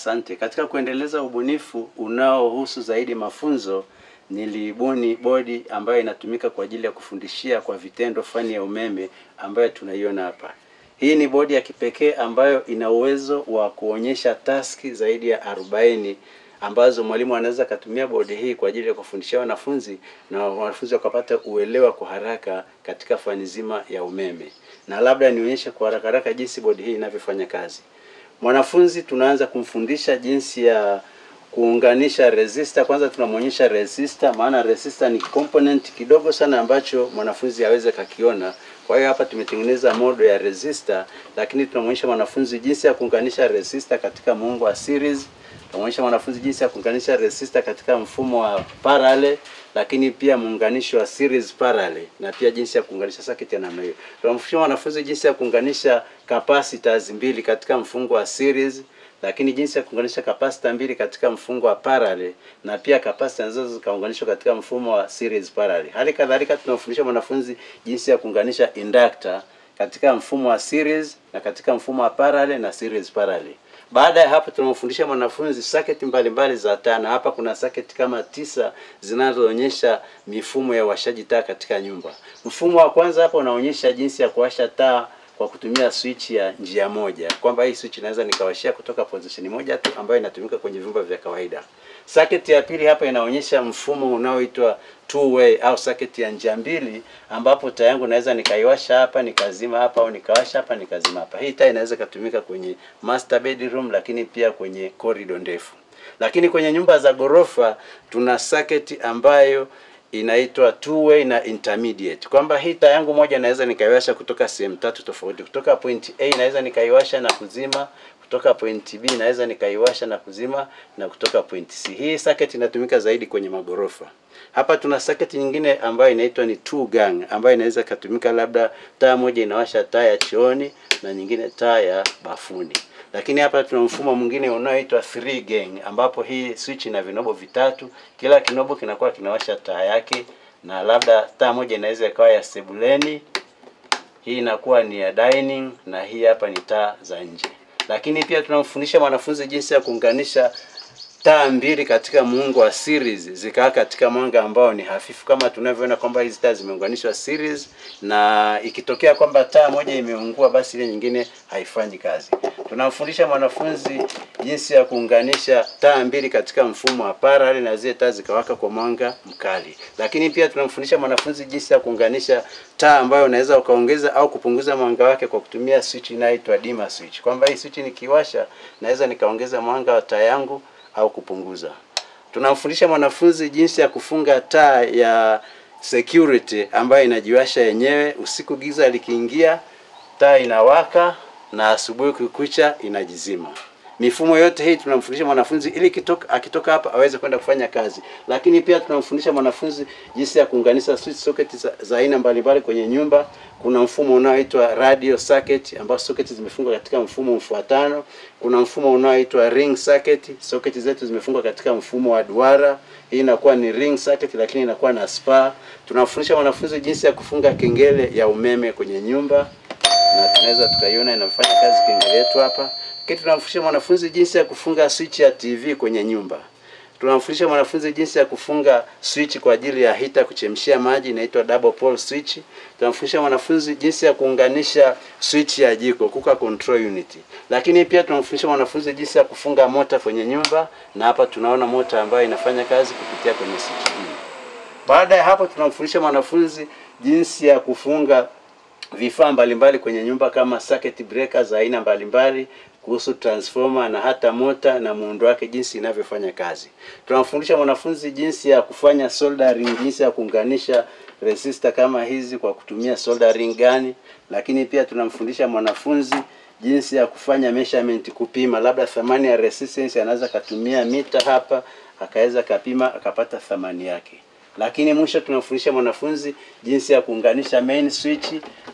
Asante. Katika kuendeleza ubunifu unaohusu zaidi mafunzo, nilibuni bodi ambayo inatumika kwa ajili ya kufundishia kwa vitendo fani ya umeme ambayo tunaiona hapa. Hii ni bodi ya kipekee ambayo ina uwezo wa kuonyesha taski zaidi ya 40 ambazo mwalimu anaweza kutumia bodi hii kwa ajili ya kufundishia wanafunzi na wanafunzi wakapata uelewa kwa haraka katika fani nzima ya umeme. Na labda nionyeshe kwa haraka jinsi bodi hii inavyofanya kazi. Mwanafunzi tunaanza kumfundisha jinsi ya kuunganisha resistor. Kwanza tunamuonyesha resistor, maana resistor ni component kidogo sana ambacho mwanafunzi hawezi kakiona. Kwa hiyo hapa tumetengeneza modo ya resistor, lakini tunamuonyesha mwanafunzi jinsi ya kuunganisha resistor katika muundo wa series. Tunamuonyesha mwanafunzi jinsi ya kuunganisha resistor katika mfumo wa parallel, lakini pia muunganisho wa series parallel, na pia jinsi ya kuunganisha circuit ya namna hiyo. Tunamfundisha mwanafunzi jinsi ya kuunganisha capacitors mbili katika mfungo wa series, lakini jinsi ya kuunganisha capacitor mbili katika mfungo wa parallel, na pia capacitor zote zikaunganishwa katika mfumo wa series parallel. Hali kadhalika tunamfundisha mwanafunzi jinsi ya kuunganisha inductor katika mfumo wa series na katika mfumo wa parallel na series parallel. Baada ya hapo tunamfundisha mwanafunzi circuit mbalimbali za taa, na hapa kuna circuit kama 9 zinazoonyesha mifumo ya washaji taa katika nyumba. Mfumo wa kwanza hapa unaonyesha jinsi ya kuwasha taa kwa kutumia switch ya njia moja, kwamba hii switch inaweza nikawashia kutoka position moja tu ambayo inatumika kwenye vyumba vya kawaida. Circuit ya pili hapa inaonyesha mfumo unaoitwa two way au circuit ya njia mbili, ambapo taa yangu naweza nikaiwasha hapa nikazima hapa, au nikawasha hapa nikazima hapa. Hii taa inaweza kutumika kwenye master bedroom, lakini pia kwenye corridor ndefu. Lakini kwenye nyumba za gorofa tuna circuit ambayo inaitwa two way na intermediate, kwamba hii taa yangu moja naweza nikaiwasha kutoka sehemu 3 tofauti. Kutoka point A naweza nikaiwasha na kuzima, kutoka point B naweza nikaiwasha na kuzima, na kutoka point C. Hii circuit inatumika zaidi kwenye magorofa. Hapa tuna circuit nyingine ambayo inaitwa ni two gang, ambayo inaweza kutumika labda taa moja inawasha taa ya chooni na nyingine taa ya bafuni. Lakini hapa tuna mfumo mwingine unaoitwa 3 gang, ambapo hii switch ina vinobo vitatu, kila kinobo kinakuwa kinawasha taa yake, na labda taa moja inaweza ikawa ya sebuleni, hii inakuwa ni ya dining, na hii hapa ni taa za nje. Lakini pia tunamfundisha mwanafunzi jinsi ya kuunganisha taa mbili katika muungo wa series zikaa katika mwanga ambao ni hafifu, kama tunavyoona kwamba hizi taa zimeunganishwa series, na ikitokea kwamba taa moja imeungua basi ile nyingine haifanyi kazi. Tunamfundisha mwanafunzi jinsi ya kuunganisha taa mbili katika mfumo wa parallel na zile taa zikawaka kwa mwanga mkali. Lakini pia tunamfundisha mwanafunzi jinsi ya kuunganisha taa ambayo unaweza ukaongeza au kupunguza mwanga wake kwa kutumia switch inaitwa dimmer switch, kwamba hii switch nikiwasha naweza nikaongeza mwanga wa taa yangu au kupunguza. Tunamfundisha mwanafunzi jinsi ya kufunga taa ya security ambayo inajiwasha yenyewe, usiku giza likiingia taa inawaka na asubuhi kukucha inajizima. Mifumo yote hii tunamfundisha mwanafunzi ili akitoka hapa aweze kwenda kufanya kazi. Lakini pia tunamfundisha mwanafunzi jinsi ya kuunganisha switch socket za aina mbalimbali kwenye nyumba. Kuna mfumo unaoitwa radio circuit ambao socket zimefungwa katika mfumo mfuatano. Kuna mfumo unaoitwa ring circuit, socket zetu zimefungwa katika mfumo wa duara. Hii inakuwa ni ring circuit lakini inakuwa na spar. Tunamfundisha mwanafunzi jinsi ya kufunga kengele ya umeme kwenye nyumba, na tunaweza tukaiona inafanya kazi kengele yetu hapa. Kitu tunamfundisha mwanafunzi jinsi ya kufunga switch ya TV kwenye nyumba. Tunamfundisha mwanafunzi jinsi ya kufunga switch kwa ajili ya heater kuchemshia maji, inaitwa double pole switch. Tunamfundisha mwanafunzi jinsi ya kuunganisha switch ya jiko, cooker control unit. Lakini pia tunamfundisha mwanafunzi jinsi ya kufunga mota kwenye nyumba, na hapa tunaona mota ambayo inafanya kazi kupitia kwenye switch hii. Baada ya hapo tunamfundisha mwanafunzi jinsi ya kufunga vifaa mbalimbali kwenye nyumba kama circuit breakers za aina mbalimbali, kuhusu transformer na hata mota na muundo wake jinsi inavyofanya kazi. Tunamfundisha mwanafunzi jinsi ya kufanya soldering, jinsi ya kuunganisha resistor kama hizi kwa kutumia soldering gun. Lakini pia tunamfundisha mwanafunzi jinsi ya kufanya measurement, kupima labda thamani ya resistance, anaweza kutumia mita hapa akaweza kupima akapata thamani yake. Lakini mwisho tunamfundisha mwanafunzi jinsi ya kuunganisha main switch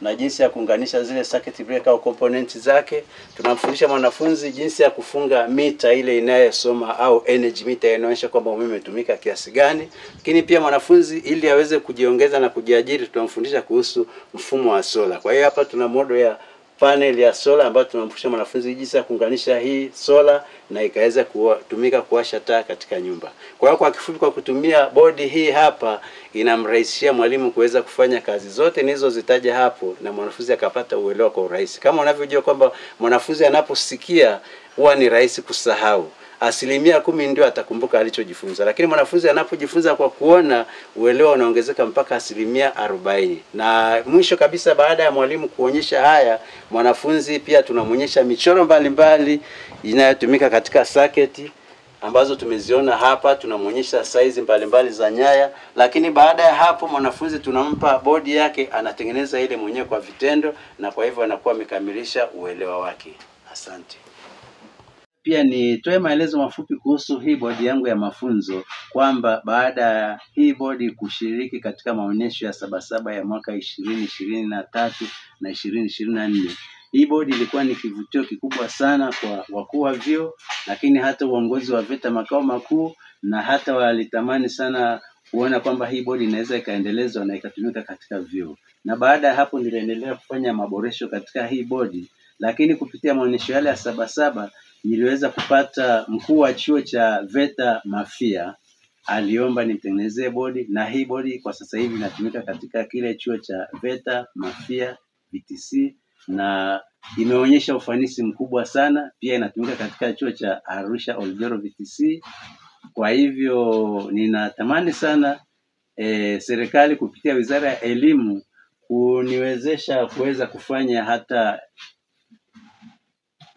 na jinsi ya kuunganisha zile circuit breaker au components zake. Tunamfundisha mwanafunzi jinsi ya kufunga mita ile inayosoma au energy meter inaonyesha kwamba umeme umetumika kiasi gani. Lakini pia mwanafunzi ili aweze kujiongeza na kujiajiri tunamfundisha kuhusu mfumo wa sola. Kwa hiyo hapa tuna modo ya panel ya sola ambayo tunamfundisha mwanafunzi jinsi ya kuunganisha hii sola na ikaweza kutumika kuwasha taa katika nyumba. Kwa hiyo kwa kifupi, kwa kutumia bodi hii hapa inamrahisishia mwalimu kuweza kufanya kazi zote nilizozitaja hapo na mwanafunzi akapata uelewa kwa urahisi. Kama unavyojua kwamba mwanafunzi anaposikia huwa ni rahisi kusahau. 10% ndio atakumbuka alichojifunza, lakini mwanafunzi anapojifunza kwa kuona, uelewa unaongezeka mpaka 40%. Na mwisho kabisa, baada ya mwalimu kuonyesha haya, mwanafunzi pia tunamuonyesha michoro mbalimbali inayotumika katika circuit ambazo tumeziona hapa. Tunamuonyesha size mbalimbali za nyaya, lakini baada ya hapo mwanafunzi tunampa bodi yake, anatengeneza ile mwenyewe kwa vitendo, na kwa hivyo anakuwa amekamilisha uelewa wake. Asante. Pia nitoe maelezo mafupi kuhusu hii bodi yangu ya mafunzo, kwamba baada ya hii bodi kushiriki katika maonyesho ya Sabasaba ya mwaka 2023 na 2024, hii bodi ilikuwa ni kivutio kikubwa sana kwa wakuu wa vyuo, lakini hata uongozi wa VETA makao makuu, na hata walitamani sana kuona kwamba hii bodi inaweza ikaendelezwa na ikatumika katika vyuo. Na baada ya hapo niliendelea kufanya maboresho katika hii bodi, lakini kupitia maonyesho yale ya Sabasaba niliweza kupata mkuu wa chuo cha VETA Mafia aliomba nitengenezee bodi, na hii bodi kwa sasa hivi inatumika katika kile chuo cha VETA Mafia VTC, na imeonyesha ufanisi mkubwa sana. Pia inatumika katika chuo cha Arusha Oljoro VTC. Kwa hivyo ninatamani sana serikali kupitia Wizara ya Elimu kuniwezesha kuweza kufanya hata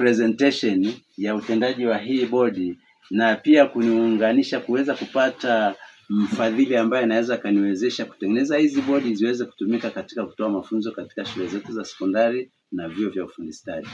presentation ya utendaji wa hii bodi, na pia kuniunganisha kuweza kupata mfadhili ambaye anaweza kaniwezesha kutengeneza hizi bodi ziweze kutumika katika kutoa mafunzo katika shule zetu za sekondari na vyuo vya ufundi stadi.